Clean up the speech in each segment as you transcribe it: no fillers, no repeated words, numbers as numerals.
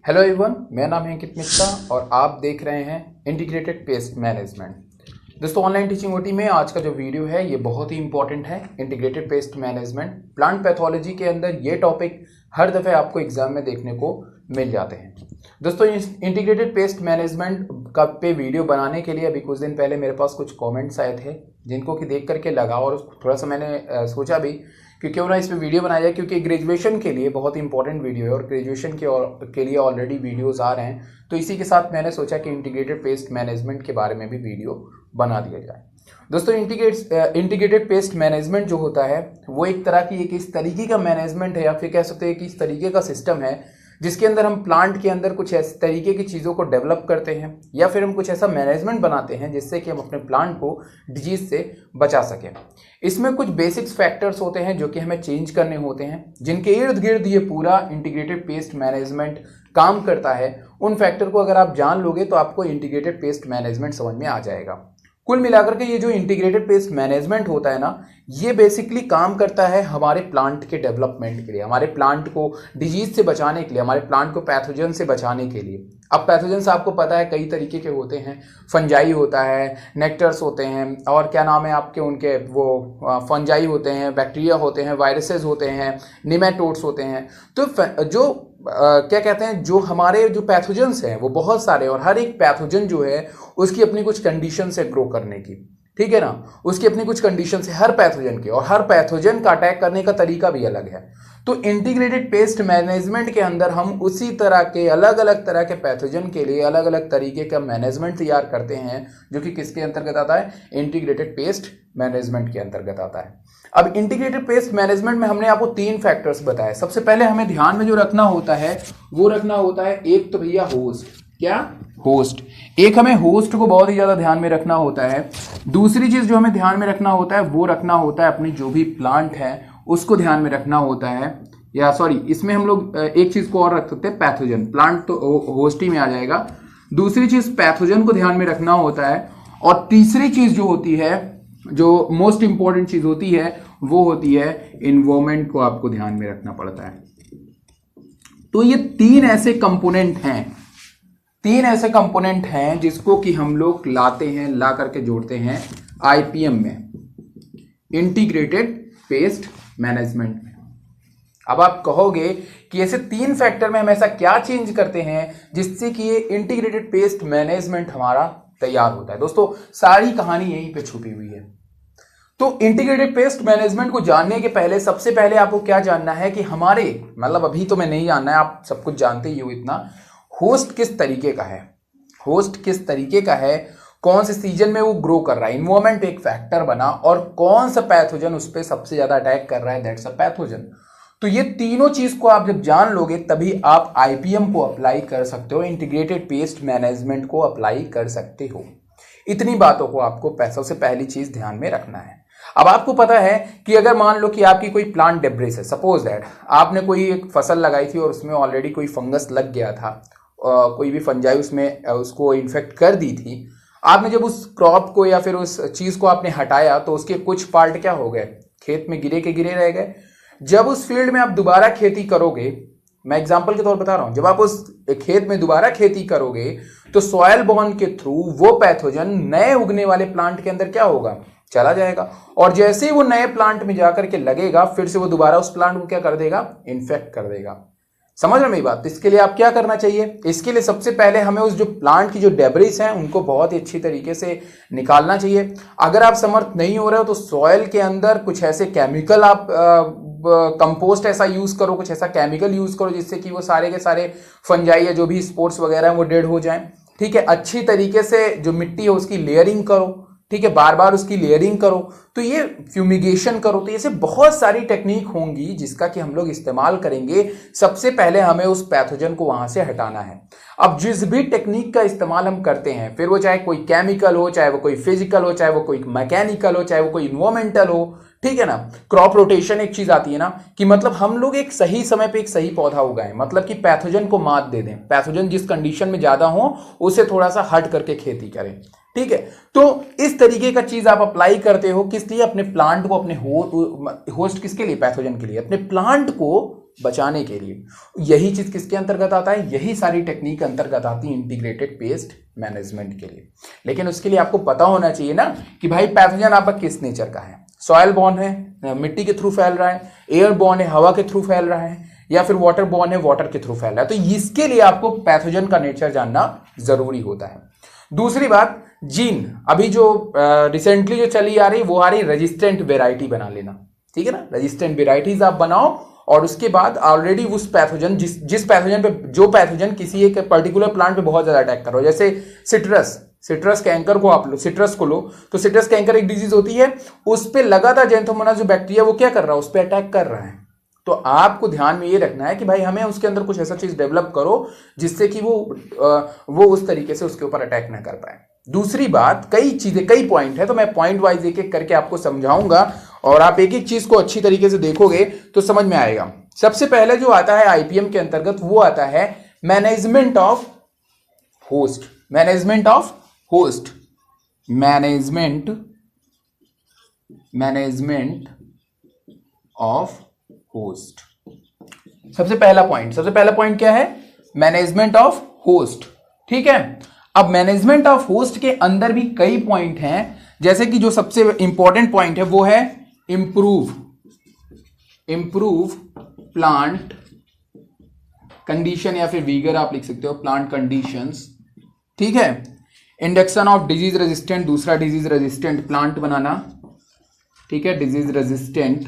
Hello everyone, मेरा नाम है अंकित मिश्रा और आप देख रहे हैं इंटीग्रेटेड पेस्ट मैनेजमेंट। दोस्तों, ऑनलाइन टीचिंग ओटी में आज का जो वीडियो है ये बहुत ही इंपॉर्टेंट है। Integrated pest management, plant pathology के अंदर ये टॉपिक हर दफ़े आपको एग्जाम में देखने को मिल जाते हैं। दोस्तों, इंटीग्रेटेड पेस्ट मैनेजमेंट का पे वीडियो बनाने के लिए अभी कुछ दिन पहले मेरे पास कुछ कमेंट्स आए थे जिनको कि देख करके लगा और थोड़ा सा मैंने सोचा भी कि क्यों ना इस पे वीडियो बनाया जाए, क्योंकि ग्रेजुएशन के लिए बहुत इंपॉर्टेंट वीडियो है और ग्रेजुएशन के लिए ऑलरेडी वीडियोस आ रहे हैं। तो इसी के साथ मैंने सोचा कि इंटीग्रेटेड पेस्ट मैनेजमेंट के बारे में भी वीडियो बना दिया जाए। दोस्तों, इंटीग्रेटेड पेस्ट मैनेजमेंट जो होता है वो एक तरह की इस तरीके का मैनेजमेंट है, या फिर कह सकते हैं कि इस तरीके का सिस्टम है जिसके अंदर हम प्लांट के अंदर कुछ ऐसे तरीके की चीज़ों को डेवलप करते हैं, या फिर हम कुछ ऐसा मैनेजमेंट बनाते हैं जिससे कि हम अपने प्लांट को डिजीज से बचा सकें। इसमें कुछ बेसिक्स फैक्टर्स होते हैं जो कि हमें चेंज करने होते हैं, जिनके इर्द गिर्द ये पूरा इंटीग्रेटेड पेस्ट मैनेजमेंट काम करता है। उन फैक्टर को अगर आप जान लोगे तो आपको इंटीग्रेटेड पेस्ट मैनेजमेंट समझ में आ जाएगा। कुल मिलाकर के ये जो इंटीग्रेटेड पेस्ट मैनेजमेंट होता है ना, ये बेसिकली काम करता है हमारे प्लांट के डेवलपमेंट के लिए, हमारे प्लांट को डिजीज से बचाने के लिए, हमारे प्लांट को पैथोजन से बचाने के लिए। अब पैथोजन्स आपको पता है कई तरीके के होते हैं, फंजाई होता है, नेक्टर्स होते हैं, और क्या नाम है आपके उनके, वो फंजाई होते हैं, बैक्टीरिया होते हैं, वायरसेस होते हैं, निमेटोड्स होते हैं। तो जो क्या कहते हैं, जो हमारे जो पैथोजन्स हैं वो बहुत सारे, और हर एक पैथोजन जो है उसकी अपनी कुछ कंडीशन है ग्रो करने की, ठीक है ना, उसकी अपनी कुछ कंडीशन है हर पैथोजन की, और हर पैथोजन का अटैक करने का तरीका भी अलग है। तो इंटीग्रेटेड पेस्ट मैनेजमेंट के अंदर हम उसी तरह के अलग अलग तरह के पैथोजन के लिए अलग अलग तरीके का मैनेजमेंट तैयार करते हैं, जो कि किसके अंतर्गत आता है, इंटीग्रेटेड पेस्ट मैनेजमेंट के अंतर्गत आता है। अब इंटीग्रेटेड पेस्ट मैनेजमेंट में हमने आपको 3 फैक्टर्स बताए। सबसे पहले हमें ध्यान में जो रखना होता है वो रखना होता है, एक तो भैया होस्ट, क्या होस्ट, एक हमें होस्ट को बहुत ही ज्यादा ध्यान में रखना होता है। दूसरी चीज जो हमें ध्यान में रखना होता है वो रखना होता है अपनी जो भी प्लांट है उसको ध्यान में रखना होता है, या सॉरी इसमें हम लोग एक चीज को और रख सकते हैं, पैथोजन। प्लांट तो होस्ट ही में आ जाएगा। दूसरी चीज पैथोजन को ध्यान में रखना होता है, और तीसरी चीज जो होती है, जो मोस्ट इंपॉर्टेंट चीज होती है वो होती है इन्वायरमेंट को आपको ध्यान में रखना पड़ता है। तो ये 3 ऐसे कंपोनेंट हैं जिसको कि हम लोग लाते हैं, ला करके जोड़ते हैं आईपीएम में, इंटीग्रेटेड पेस्ट मैनेजमेंट में। अब आप कहोगे कि ऐसे 3 फैक्टर में हम ऐसा क्या चेंज करते हैं जिससे कि ये इंटीग्रेटेड पेस्ट मैनेजमेंट हमारा तैयार होता है। दोस्तों, सारी कहानी यहीं पे छुपी हुई है। तो इंटीग्रेटेड पेस्ट मैनेजमेंट को जानने के पहले सबसे पहले आपको क्या जानना है कि हमारे, मतलब अभी तो मैं नहीं जानना है, आप सब कुछ जानते ही हो इतना, होस्ट किस तरीके का है, होस्ट किस तरीके का है, कौन से सीजन में वो ग्रो कर रहा है, इन्वायरमेंट एक फैक्टर बना, और कौन सा पैथोजन उस पर सबसे ज्यादा अटैक कर रहा है, दैट्स अ पैथोजन। तो ये तीनों चीज को आप जब जान लोगे तभी आप आईपीएम को अप्लाई कर सकते हो, इंटीग्रेटेड पेस्ट मैनेजमेंट को अप्लाई कर सकते हो। इतनी बातों को आपको पैसों से पहली चीज ध्यान में रखना है। अब आपको पता है कि अगर मान लो कि आपकी कोई प्लांट डेब्रिस है, सपोज दैट आपने कोई एक फसल लगाई थी और उसमें ऑलरेडी कोई फंगस लग गया था, कोई भी फंजाई उसमें उसको इन्फेक्ट कर दी थी। आपने जब उस क्रॉप को या फिर उस चीज को आपने हटाया तो उसके कुछ पार्ट क्या हो गए, खेत में गिरे के गिरे रह गए। जब उस फील्ड में आप दोबारा खेती करोगे, मैं एग्जांपल के तौर बता रहा हूं, जब आप उस खेत में दोबारा खेती करोगे तो सॉयल बॉर्न के थ्रू वो पैथोजन नए उगने वाले प्लांट के अंदर क्या होगा, चला जाएगा, और जैसे ही वो नए प्लांट में जाकर के लगेगा फिर से वो दोबारा उस प्लांट को क्या कर देगा, इन्फेक्ट कर देगा। समझ रहे मेरी बात? इसके लिए आप क्या करना चाहिए, इसके लिए सबसे पहले हमें उस जो प्लांट की जो डेब्रिस हैं उनको बहुत ही अच्छी तरीके से निकालना चाहिए। अगर आप समर्थ नहीं हो रहे हो तो सॉयल के अंदर कुछ ऐसे केमिकल आप कंपोस्ट ऐसा यूज करो, कुछ ऐसा केमिकल यूज करो जिससे कि वो सारे के सारे फंजाई या जो भी स्पोर्स वगैरह हैं वो डेड हो जाएं। ठीक है, अच्छी तरीके से जो मिट्टी है उसकी लेयरिंग करो, ठीक है, बार बार उसकी लेयरिंग करो, तो ये फ्यूमिगेशन करो। तो ऐसे बहुत सारी टेक्निक होंगी जिसका कि हम लोग इस्तेमाल करेंगे। सबसे पहले हमें उस पैथोजन को वहां से हटाना है। अब जिस भी टेक्निक का इस्तेमाल हम करते हैं, फिर वो चाहे कोई केमिकल हो, चाहे वो कोई फिजिकल हो, चाहे वो कोई मैकेनिकल हो, चाहे वो कोई इन्वायरमेंटल हो, ठीक है ना। क्रॉप रोटेशन एक चीज आती है ना, कि मतलब हम लोग एक सही समय पे एक सही पौधा उगाएं, मतलब कि पैथोजन को मात दे दें, पैथोजन जिस कंडीशन में ज्यादा हो उसे थोड़ा सा हट करके खेती करें, ठीक है। तो इस तरीके का चीज आप अप्लाई करते हो, किस लिए, अपने प्लांट को, अपने होस्ट किसके लिए, पैथोजन के लिए, अपने प्लांट को बचाने के लिए। यही चीज किसके अंतर्गत आता है, यही सारी टेक्निक अंतर्गत आती है इंटीग्रेटेड पेस्ट मैनेजमेंट के लिए। लेकिन उसके लिए आपको पता होना चाहिए ना कि भाई पैथोजन आपका किस नेचर का है, सॉयल बॉर्न है, मिट्टी के थ्रू फैल रहा है, एयर बॉर्न है, हवा के थ्रू फैल रहा है, या फिर वाटर बॉर्न है, वाटर के थ्रू फैल रहा है। तो इसके लिए आपको पैथोजन का नेचर जानना जरूरी होता है। दूसरी बात, जीन अभी जो रिसेंटली जो चली आ रही वो आ रही रेजिस्टेंट वेराइटी बना लेना, ठीक है ना। रेजिस्टेंट वेराइटीज आप बनाओ और उसके बाद ऑलरेडी उस पैथोजन जिस पैथोजन पे, जो पैथोजन किसी एक पर्टिकुलर प्लांट पे बहुत ज्यादा अटैक कर रहा हो, जैसे सिट्रस कैंकर को आप लो, सिट्रस को लो, तो सिट्रस कैंकर एक डिजीज होती है, उस पे लगातार जेंथोमोनास जो बैक्टीरिया वो क्या कर रहा है, उस पे अटैक कर रहा है। तो आपको ध्यान में ये रखना है कि भाई हमें उसके अंदर कुछ ऐसा चीज डेवलप करो जिससे कि वो उस तरीके से उसके ऊपर अटैक ना कर पाए। दूसरी बात, कई चीजें, कई पॉइंट है, तो मैं पॉइंट वाइज एक एक करके आपको समझाऊंगा और आप एक एक चीज को अच्छी तरीके से देखोगे तो समझ में आएगा। सबसे पहले जो आता है आईपीएम के अंतर्गत वो आता है management of host. Management of host, management of host. सबसे पहला पॉइंट क्या है, मैनेजमेंट ऑफ होस्ट, ठीक है। अब मैनेजमेंट ऑफ होस्ट के अंदर भी कई पॉइंट हैं, जैसे कि जो सबसे इंपॉर्टेंट पॉइंट है वो है इंप्रूव प्लांट कंडीशन, या फिर वीगर आप लिख सकते हो, प्लांट कंडीशंस, ठीक है। इंडक्शन ऑफ डिजीज रेजिस्टेंट, दूसरा डिजीज रेजिस्टेंट प्लांट बनाना, ठीक है, disease resistant.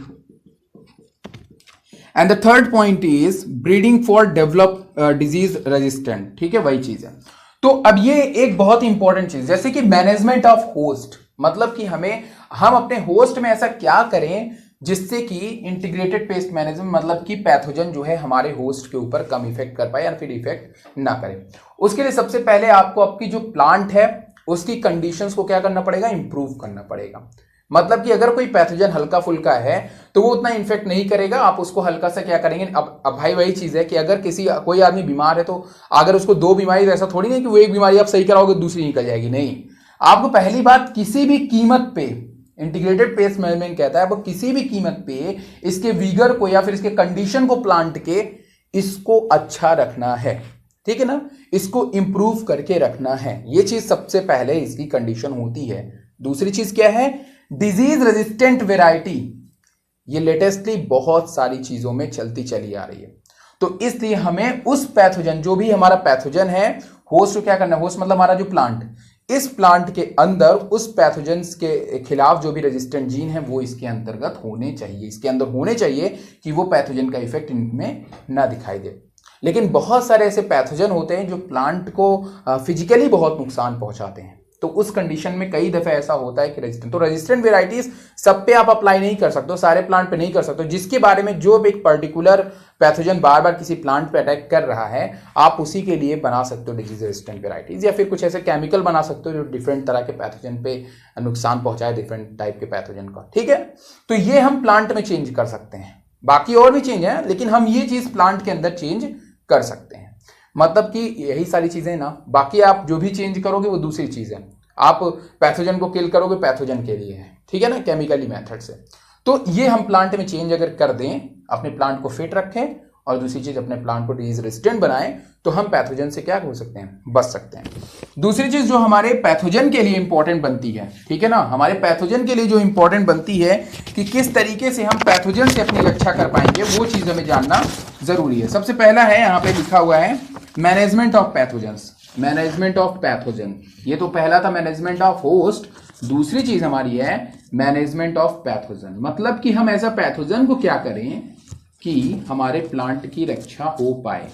And the third point is breeding for develop disease resistant, ठीक है, वही चीज है। तो अब ये एक बहुत ही इंपॉर्टेंट चीज, जैसे कि मैनेजमेंट ऑफ होस्ट, मतलब कि हम अपने होस्ट में ऐसा क्या करें जिससे कि इंटीग्रेटेड पेस्ट मैनेजमेंट, मतलब कि पैथोजन जो है हमारे होस्ट के ऊपर कम इफेक्ट कर पाए या फिर इफेक्ट ना करे। उसके लिए सबसे पहले आपको आपकी जो प्लांट है उसकी कंडीशंस को क्या करना पड़ेगा, इंप्रूव करना पड़ेगा। मतलब कि अगर कोई पैथोजन हल्का फुल्का है तो वो उतना इन्फेक्ट नहीं करेगा, आप उसको हल्का सा क्या करेंगे। अब भाई वही चीज है कि अगर कोई आदमी बीमार है तो अगर उसको दो बीमारी, ऐसा थोड़ी नहीं कि वो एक बीमारी आप सही कराओगे दूसरी निकल जाएगी, नहीं। आपको पहली बात, किसी भी कीमत पे इंटीग्रेटेड पेस्ट मैनेजमेंट कहता है वो किसी भी कीमत पे इसके वीगर को या फिर इसके कंडीशन को प्लांट के इसको अच्छा रखना है, ठीक है ना, इसको इंप्रूव करके रखना है। ये चीज सबसे पहले इसकी कंडीशन होती है। दूसरी चीज क्या है, डिजीज रेजिस्टेंट वेराइटी। ये लेटेस्टली बहुत सारी चीजों में चलती चली आ रही है, तो इसलिए हमें उस पैथोजन, जो भी हमारा पैथोजन है, होस्ट को क्या करना है, होस्ट मतलब हमारा जो प्लांट, इस प्लांट के अंदर उस पैथोजन के खिलाफ जो भी रेजिस्टेंट जीन है वो इसके अंतर्गत होने चाहिए, इसके अंदर होने चाहिए कि वो पैथोजन का इफेक्ट इनमें ना दिखाई दे। लेकिन बहुत सारे ऐसे पैथोजन होते हैं जो प्लांट को फिजिकली बहुत नुकसान पहुंचाते हैं, तो उस कंडीशन में कई दफे ऐसा होता है कि रेजिस्टेंट, तो रेजिस्टेंट वेराइटीज सब पे आप अप्लाई नहीं कर सकते, सारे प्लांट पे नहीं कर सकते। जिसके बारे में जो एक पर्टिकुलर पैथोजन बार बार किसी प्लांट पे अटैक कर रहा है, आप उसी के लिए बना सकते हो डिजीज रेजिस्टेंट वेराइटीज, या फिर कुछ ऐसे केमिकल बना सकते हो जो डिफरेंट तरह के पैथोजन पे नुकसान पहुंचाए, डिफरेंट टाइप के पैथोजन का, ठीक है। तो ये हम प्लांट में चेंज कर सकते हैं, बाकी और भी चेंज है, लेकिन हम ये चीज प्लांट के अंदर चेंज कर सकते हैं। मतलब कि यही सारी चीजें ना, बाकी आप जो भी चेंज करोगे वो दूसरी चीज है। आप पैथोजन को किल करोगे, पैथोजन के लिए है, ठीक है ना, केमिकली मेथड से। तो ये हम प्लांट में चेंज अगर कर दें, अपने प्लांट को फिट रखें, और दूसरी चीज अपने प्लांट को डिजीज रेजिस्टेंट बनाएं, तो हम पैथोजन से क्या हो सकते हैं, बच सकते हैं। दूसरी चीज जो हमारे पैथोजन के लिए इंपॉर्टेंट बनती है, ठीक है ना, हमारे पैथोजन के लिए जो इंपॉर्टेंट बनती है कि किस तरीके से हम पैथोजन से अपनी रक्षा कर पाएंगे, वो चीज हमें जानना जरूरी है। सबसे पहला है, यहाँ पे लिखा हुआ है management of pathogens, management of pathogen. ये तो पहला था मैनेजमेंट ऑफ होस्ट, दूसरी चीज हमारी है मैनेजमेंट ऑफ पैथोजन। मतलब कि हम ऐसा पैथोजन को क्या करें कि हमारे प्लांट की रक्षा हो पाए,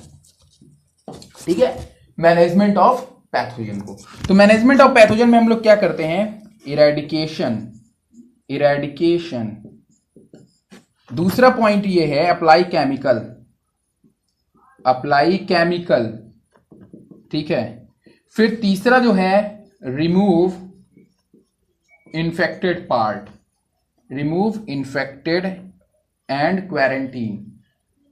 ठीक है, मैनेजमेंट ऑफ पैथोजन को। तो मैनेजमेंट ऑफ पैथोजन में हम लोग क्या करते हैं, इरेडिकेशन। दूसरा पॉइंट ये है अप्लाई केमिकल, ठीक है। फिर तीसरा जो है remove infected part, remove infected and quarantine.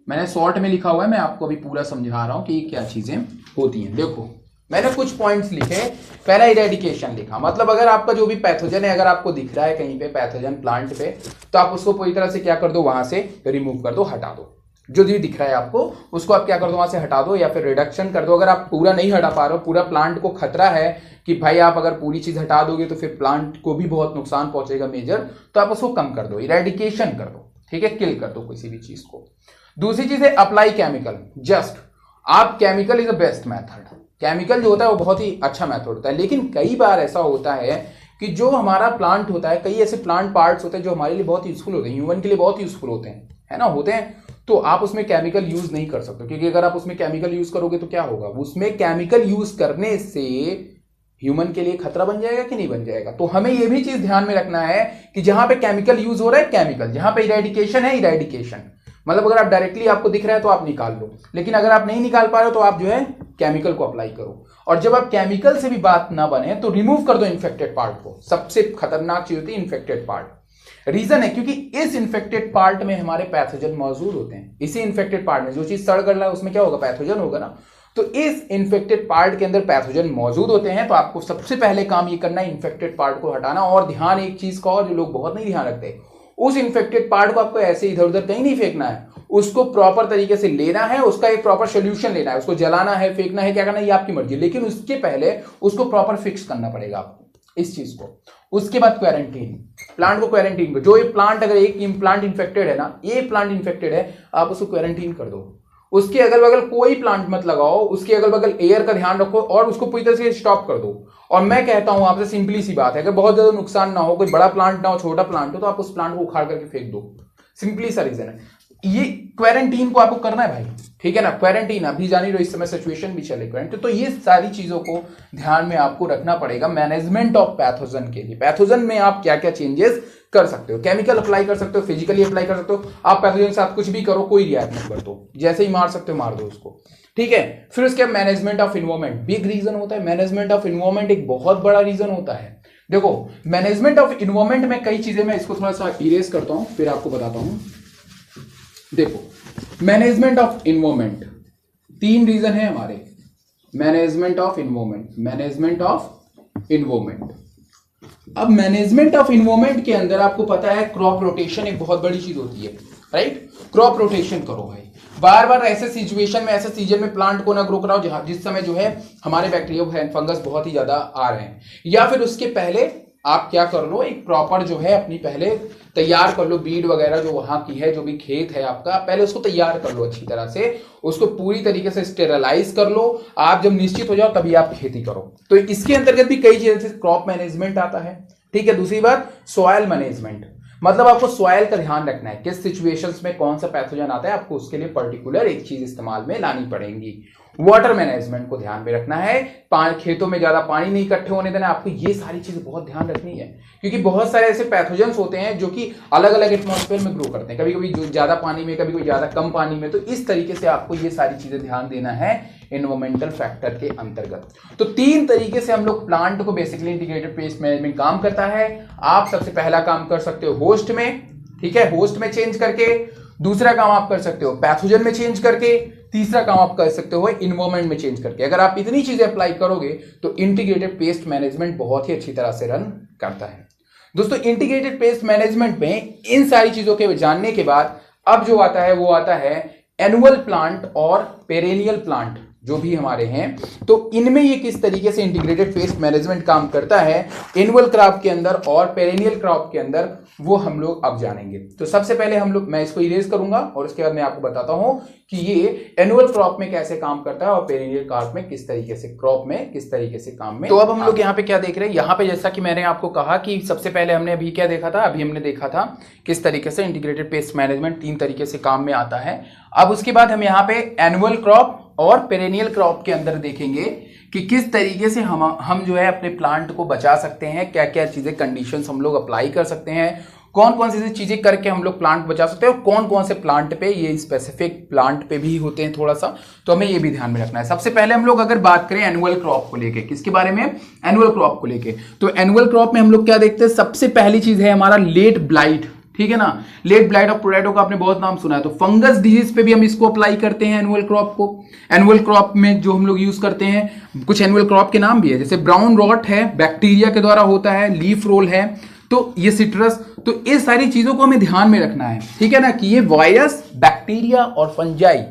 मैंने शॉर्ट में लिखा हुआ है, मैं आपको अभी पूरा समझा रहा हूं कि क्या चीजें होती हैं। देखो मैंने कुछ पॉइंट्स लिखे, पहला इरेडिकेशन लिखा, मतलब अगर आपका जो भी पैथोजन है, अगर आपको दिख रहा है कहीं पे पैथोजन प्लांट पे, तो आप उसको पूरी तरह से क्या कर दो, वहां से रिमूव कर दो, हटा दो, जो भी दिख रहा है आपको उसको आप क्या कर दो, वहां से हटा दो या फिर रिडक्शन कर दो। अगर आप पूरा नहीं हटा पा रहे हो, पूरा प्लांट को खतरा है कि भाई आप अगर पूरी चीज हटा दोगे तो फिर प्लांट को भी बहुत नुकसान पहुंचेगा मेजर, तो आप उसको कम कर दो, इरेडिकेशन कर दो, ठीक है, किल कर दो किसी भी चीज को। दूसरी चीज है अप्लाई केमिकल। जस्ट आप chemical is the best method. Chemical जो होता है वो बहुत ही अच्छा मेथड होता है, लेकिन कई बार ऐसा होता है कि जो हमारा प्लांट होता है, कई ऐसे प्लांट पार्ट्स होते हैं जो हमारे लिए बहुत यूजफुल होते हैं, ह्यूमन के लिए बहुत यूजफुल होते हैं, है ना, होते हैं, तो आप उसमें केमिकल यूज नहीं कर सकते, क्योंकि अगर आप उसमें केमिकल यूज करोगे तो क्या होगा, उसमें केमिकल यूज करने से ह्यूमन के लिए खतरा बन जाएगा कि नहीं बन जाएगा। तो हमें यह भी चीज ध्यान में रखना है कि जहां पे केमिकल यूज हो रहा है केमिकल, जहां पे इरेडिकेशन है इरेडिकेशन, मतलब अगर आप डायरेक्टली आपको दिख रहा है तो आप निकाल लो, लेकिन अगर आप नहीं निकाल पा रहे हो तो आप जो है केमिकल को अप्लाई करो। और जब आप केमिकल से भी बात ना बने तो रिमूव कर दो इन्फेक्टेड पार्ट को। सबसे खतरनाक चीज होती है इन्फेक्टेड पार्ट। रीजन है क्योंकि इस इन्फेक्टेड पार्ट में हमारे पैथोजन मौजूद होते हैं। इसी इन्फेक्टेड पार्ट में जो चीज सड़ गल रहा है उसमें क्या होगा, पैथोजन होगा ना। तो इस इन्फेक्टेड पार्ट के अंदर पैथोजन मौजूद होते हैं। तो आपको सबसे पहले काम ये करना है इन्फेक्टेड पार्ट को हटाना। और ध्यान एक चीज का और जो लोग बहुत नहीं ध्यान रखते, उस इन्फेक्टेड पार्ट को आपको ऐसे इधर उधर कहीं नहीं फेंकना है, उसको प्रॉपर तरीके से लेना है, उसका एक प्रॉपर सोल्यूशन लेना है, उसको जलाना है, फेंकना है, क्या करना है ये आपकी मर्जी, लेकिन उसके पहले उसको प्रॉपर फिक्स करना पड़ेगा आपको इस चीज को। उसके बाद क्वारंटीन, प्लांट को क्वारंटीन, जो ये प्लांट अगर एक प्लांट इन्फेक्टेड है ना, ये प्लांट इन्फेक्टेड है, आप उसको क्वारंटीन कर दो। उसके अगल बगल कोई प्लांट मत लगाओ, उसके अगल बगल एयर का ध्यान रखो और उसको पूरी तरह से स्टॉप कर दो। और मैं कहता हूं आपसे सिंपली सी बात है, अगर बहुत ज्यादा नुकसान ना हो, कोई बड़ा प्लांट ना हो, छोटा प्लांट हो, तो आप उस प्लांट को उखाड़ करके फेंक दो। सिंपली सा रीजन है ये। क्वारंटीन को आपको करना है भाई, ठीक है ना। क्वारंटीन अभी जानी रहो, इस समय सिचुएशन भी चले क्वारंटीन, तो ये सारी चीजों को ध्यान में आपको रखना पड़ेगा मैनेजमेंट ऑफ पैथोजन के लिए। पैथोजन में आप क्या क्या चेंजेस कर सकते हो, केमिकल अप्लाई कर सकते हो, फिजिकली अप्लाई कर सकते हो, आप पैथोजन के साथ कुछ भी करो, कोई रिएक्ट नहीं कर दो, जैसे ही मार सकते हो मार दो उसको, ठीक है। फिर उसके management of environment big reason होता है। मैनेजमेंट ऑफ इन्वायरमेंट एक बहुत बड़ा रीजन होता है। देखो मैनेजमेंट ऑफ इन्वायरमेंट में कई चीजें, मैं इसको थोड़ा सा इरेज करता हूं फिर आपको बताता हूं। देखो मैनेजमेंट ऑफ इन्वायरमेंट, तीन रीजन है हमारे। Management of environment, management of environment. अब मैनेजमेंट ऑफ इन्वायरमेंट के अंदर आपको पता है क्रॉप रोटेशन एक बहुत बड़ी चीज होती है, राइट। क्रॉप रोटेशन करो भाई, बार बार ऐसे सिचुएशन में, ऐसे सीजन में प्लांट को ना ग्रो कराओ जहां जिस समय जो है हमारे बैक्टीरिया फंगस बहुत ही ज्यादा आ रहे हैं, या फिर उसके पहले आप क्या कर लो, एक प्रॉपर जो है अपनी पहले तैयार कर लो, बीड वगैरह जो वहां की है, जो भी खेत है आपका, पहले उसको तैयार कर लो अच्छी तरह से, उसको पूरी तरीके से स्टेरलाइज कर लो। आप जब निश्चित हो जाओ तभी आप खेती करो। तो इसके अंतर्गत भी कई चीजें, क्रॉप मैनेजमेंट आता है, ठीक है। दूसरी बात सॉइल मैनेजमेंट, मतलब आपको सॉइल का ध्यान रखना है, किस सिचुएशंस में कौन सा पैथोजन आता है, आपको उसके लिए पर्टिकुलर एक चीज इस्तेमाल में लानी पड़ेगी। वाटर मैनेजमेंट को ध्यान में रखना है, खेतों में ज्यादा पानी नहीं इकट्ठे होने देना, आपको ये सारी चीजें बहुत ध्यान रखनी है, क्योंकि बहुत सारे ऐसे पैथोजन्स होते हैं जो कि अलग अलग एटमॉस्फेयर में ग्रो करते हैं, कभी कभी जो ज्यादा पानी में, कभी कभी ज्यादा कम पानी में। तो इस तरीके से आपको ये सारी चीजें ध्यान देना है एनवायरमेंटल फैक्टर के अंतर्गत। तो तीन तरीके से हम लोग प्लांट को बेसिकली इंटीग्रेटेड पेस्ट मैनेजमेंट काम करता है। आप सबसे पहला काम कर सकते हो होस्ट में, ठीक है, होस्ट में चेंज करके। दूसरा काम आप कर सकते हो पैथोजन में चेंज करके। तीसरा काम आप कर सकते हो इन्वायरमेंट में चेंज करके। अगर आप इतनी चीजें अप्लाई करोगे तो इंटीग्रेटेड पेस्ट मैनेजमेंट बहुत ही अच्छी तरह से रन करता है। दोस्तों इंटीग्रेटेड पेस्ट मैनेजमेंट में इन सारी चीजों के जानने के बाद अब जो आता है वो आता है एनुअल प्लांट और पेरेनियल प्लांट जो भी हमारे हैं, तो इनमें ये किस तरीके से इंटीग्रेटेड पेस्ट मैनेजमेंट काम करता है एनुअल क्रॉप के अंदर और पेरेनियल क्रॉप के अंदर, वो हम लोग अब जानेंगे। तो सबसे पहले हम लोग, मैं इसको इरेज करूंगा और उसके बाद मैं आपको बताता हूं कि ये एनुअल क्रॉप में कैसे काम करता है और पेरेनियल क्रॉप में किस तरीके से, क्रॉप में किस तरीके से काम में। तो अब हम लोग यहाँ पे क्या देख रहे हैं, यहाँ पे जैसा कि मैंने आपको कहा कि सबसे पहले हमने अभी क्या देखा था, अभी हमने देखा था किस तरीके से इंटीग्रेटेड पेस्ट मैनेजमेंट तीन तरीके से काम में आता है। अब उसके बाद हम यहाँ पे एनुअल क्रॉप और पेरेनियल क्रॉप के अंदर देखेंगे कि किस तरीके से हम जो है अपने प्लांट को बचा सकते हैं, क्या क्या चीजें, कंडीशंस हम लोग अप्लाई कर सकते हैं, कौन कौन सी चीजें करके हम लोग प्लांट बचा सकते हैं और कौन कौन से प्लांट पे, ये स्पेसिफिक प्लांट पे भी होते हैं थोड़ा सा, तो हमें ये भी ध्यान में रखना है। सबसे पहले हम लोग अगर बात करें एनुअल क्रॉप को लेके, किसके बारे में, एनुअल क्रॉप को लेके, तो एनुअल क्रॉप में हम लोग क्या देखते हैं, सबसे पहली चीज है हमारा लेट ब्लाइट, ठीक है ना। लेट ब्लाइट ऑफ पोटैटो का आपने बहुत नाम सुना है, तो फंगस डिजीज पे भी हम इसको अप्लाई करते हैं एनुअल क्रॉप को। एनुअल क्रॉप में जो हम लोग यूज करते हैं, कुछ एनुअल क्रॉप के नाम भी है, जैसे ब्राउन रॉट है, बैक्टीरिया के द्वारा होता है, लीफ रोल है, तो ये सिट्रस, तो ये सारी चीजों को हमें ध्यान में रखना है, ठीक है ना, कि ये वायरस, बैक्टीरिया और फंजाई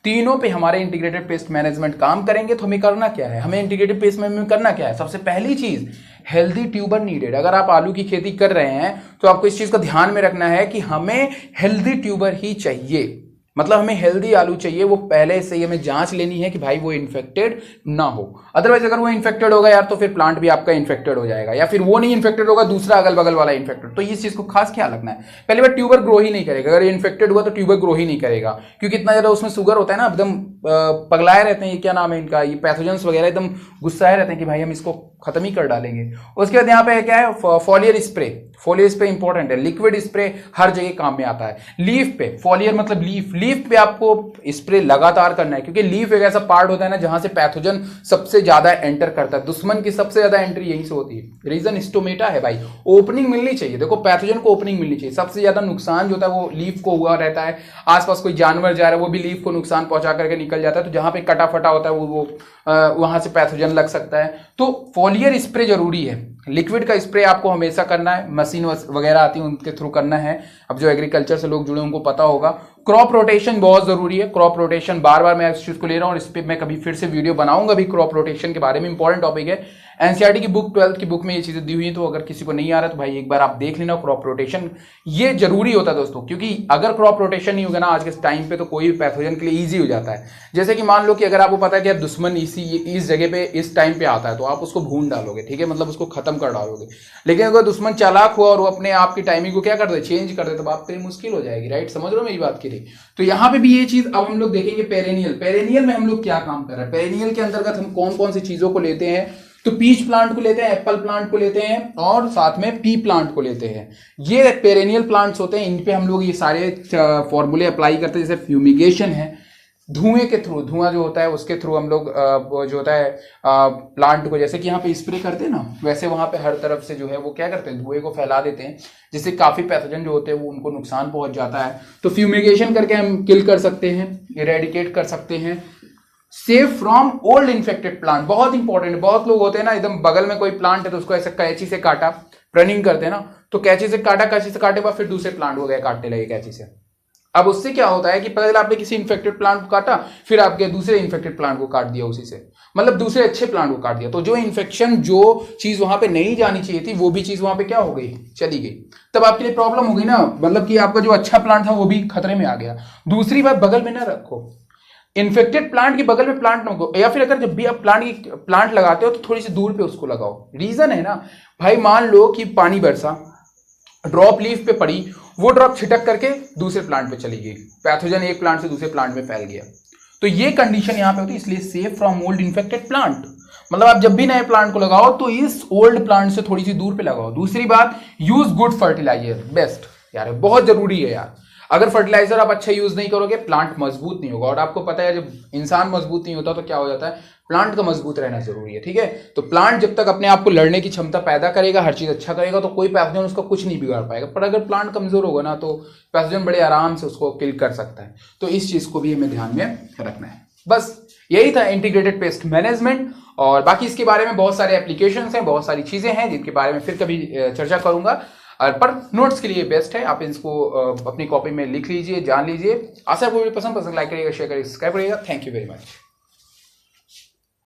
तीनों पे हमारे इंटीग्रेटेड पेस्ट मैनेजमेंट काम करेंगे। तो हमें करना क्या है, हमें इंटीग्रेटेड पेस्ट मैनेजमेंट करना क्या है? सबसे पहली चीज, हेल्दी ट्यूबर नीडेड। अगर आप आलू की खेती कर रहे हैं तो आपको इस चीज को ध्यान में रखना है कि हमें हेल्दी ट्यूबर ही चाहिए, मतलब हमें हेल्दी आलू चाहिए। वो पहले से ही हमें जांच लेनी है कि भाई वो इन्फेक्टेड ना हो, अदरवाइज अगर वो इन्फेक्टेड होगा यार तो फिर प्लांट भी आपका इन्फेक्टेड हो जाएगा, या फिर वो नहीं इन्फेक्टेड होगा, दूसरा अगल बगल वाला इन्फेक्टेड। तो इस चीज को खास ख्याल रखना है। पहली बार ट्यूबर ग्रो ही नहीं करेगा, अगर इन्फेक्टेड हुआ तो ट्यूबर ग्रो ही नहीं करेगा, क्योंकि इतना ज्यादा उसमें शुगर होता है ना, एकदम पगलाए रहते हैं, ये क्या नाम है इनका, ये पैथोजेंस वगैरह एकदम गुस्साए रहते हैं कि भाई हम इसको खत्म ही कर डालेंगे। उसके बाद यहाँ पे क्या है, foliar spray. Foliar spray important है, लिक्विड स्प्रे हर जगह काम में आता है। लीफ पे, फॉलियर मतलब लीफ, लीफ पे आपको स्प्रे लगातार करना है, क्योंकि लीफ एक ऐसा पार्ट होता है ना जहां से पैथोजन सबसे ज्यादा एंटर करता है। दुश्मन की सबसे ज्यादा एंट्री यहीं से होती है। रीजन स्टोमेटा है भाई, ओपनिंग मिलनी चाहिए। देखो पैथोजन को ओपनिंग मिलनी चाहिए। सबसे ज्यादा नुकसान जो होता है वो लीफ को हुआ रहता है। आसपास कोई जानवर जा रहा है वो भी लीफ को नुकसान पहुंचा करके निकल जाता है, तो जहां पे कटा फटा होता है वो वहां से पैथोजन लग सकता है। तो फॉलियर स्प्रे जरूरी है। लिक्विड का स्प्रे आपको हमेशा करना है, मशीन वगैरह आती है उनके थ्रू करना है। अब जो एग्रीकल्चर से लोग जुड़े उनको पता होगा। क्रॉप रोटेशन बहुत जरूरी है। क्रॉप रोटेशन बार बार मैं इस चीज को ले रहा हूं और इस पर मैं कभी फिर से वीडियो बनाऊंगा भी क्रॉप रोटेशन के बारे में, इंपॉर्टेंट टॉपिक है। एनसीईआरटी की बुक 12th की बुक में ये चीजें दी हुई है, तो अगर किसी को नहीं आ रहा तो भाई एक बार आप देख लेना। क्रॉप रोटेशन ये जरूरी होता है दोस्तों, क्योंकि अगर क्रॉप रोटेशन नहीं होगा ना आज के टाइम पे तो कोई भी पैथोजन के लिए ईजी हो जाता है। जैसे कि मान लो कि अगर आपको पता है कि दुश्मन इस जगह पे इस टाइम पे आता है तो आप उसको भून डालोगे, ठीक है, मतलब उसको खत्म कर डालोगे। लेकिन अगर दुश्मन चालाक हुआ और वो अपने आप की टाइमिंग को क्या कर दे, चेंज कर दे, तो आप पे मुश्किल हो जाएगी, राइट? समझ रहे हो मेरी बात के लिए? तो यहाँ पे भी ये चीज अब हम लोग देखेंगे। पेरेनियल, पेरेनियल में हम लोग क्या काम कर रहे हैं, पेरेनियल के अंतर्गत हम कौन कौन सी चीजों को लेते हैं? तो पीच प्लांट को लेते हैं, एप्पल प्लांट को लेते हैं और साथ में पी प्लांट को लेते हैं। ये पेरेनियल प्लांट्स होते हैं, इन पे हम लोग ये सारे फॉर्मूले अप्लाई करते हैं। जैसे फ्यूमिगेशन है, धुएं के थ्रू, धुआं जो होता है उसके थ्रू हम लोग जो होता है प्लांट को, जैसे कि यहाँ पे स्प्रे करते हैं ना, वैसे वहां पे हर तरफ से जो है वो क्या करते हैं, धुएं को फैला देते हैं, जिससे काफी पैथोजन जो होते हैं वो उनको नुकसान पहुंच जाता है। तो फ्यूमिगेशन करके हम किल कर सकते हैं, इरेडिकेट कर सकते हैं। Save from old infected plant, बहुत इंपॉर्टेंट। बहुत लोग होते हैं ना, एकदम बगल में कोई प्लांट है तो उसको ऐसे कैंची से काटा, रनिंग करते हैं ना, तो कैंची से काटा, कैंची से काटे बाद फिर दूसरे प्लांट हो गए काटने लगे कैंची से। अब उससे क्या होता है कि पहले आपने किसी इन्फेक्टेड प्लांट को काटा, फिर आपके दूसरे इन्फेक्टेड प्लांट को काट दिया उसी से, मतलब दूसरे अच्छे प्लांट को काट दिया। तो जो इन्फेक्शन, जो चीज वहां पे नहीं जानी चाहिए थी वो भी चीज वहां पे क्या हो गई, चली गई। तब आपके लिए प्रॉब्लम हो गई ना, मतलब कि आपका जो अच्छा प्लांट था वो भी खतरे में आ गया। दूसरी बात, बगल में ना रखो इन्फेक्टेड प्लांट की, बगल में प्लांट ना हो, या फिर अगर जब भी आप प्लांट लगाते हो तो थोड़ी सी दूर पे उसको लगाओ। रीजन है ना भाई, मान लो कि पानी बरसा, ड्रॉप लीफ पे पड़ी, वो ड्रॉप छिटक करके दूसरे प्लांट पे चली गई, पैथोजन एक प्लांट से दूसरे प्लांट में फैल गया। तो ये कंडीशन यहां पे होती है, इसलिए safe from old infected plant. मतलब आप जब भी नए प्लांट को लगाओ तो इस ओल्ड प्लांट से थोड़ी सी दूर पे लगाओ। दूसरी बात, यूज गुड फर्टिलाइजर, बेस्ट यार, बहुत जरूरी है यार। अगर फर्टिलाइजर आप अच्छा यूज नहीं करोगे प्लांट मजबूत नहीं होगा, और आपको पता है जब इंसान मजबूत नहीं होता तो क्या हो जाता है, प्लांट का मजबूत रहना जरूरी है, ठीक है। तो प्लांट जब तक अपने आप को लड़ने की क्षमता पैदा करेगा, हर चीज अच्छा करेगा, तो कोई पैथोजन उसका कुछ नहीं बिगाड़ पाएगा। पर अगर प्लांट कमजोर होगा ना तो पैथोजन बड़े आराम से उसको किल कर सकता है। तो इस चीज को भी हमें ध्यान में रखना है। बस यही था इंटीग्रेटेड पेस्ट मैनेजमेंट, और बाकी इसके बारे में बहुत सारे एप्लीकेशंस हैं, बहुत सारी चीजें हैं जिनके बारे में फिर कभी चर्चा करूंगा। पर नोट्स के लिए बेस्ट है, आप इसको अपनी कॉपी में लिख लीजिए, जान लीजिए। आशा आपको पसंद लाइक करिएगा, शेयर करिएगा, सब्सक्राइब करिएगा। Thank you very much.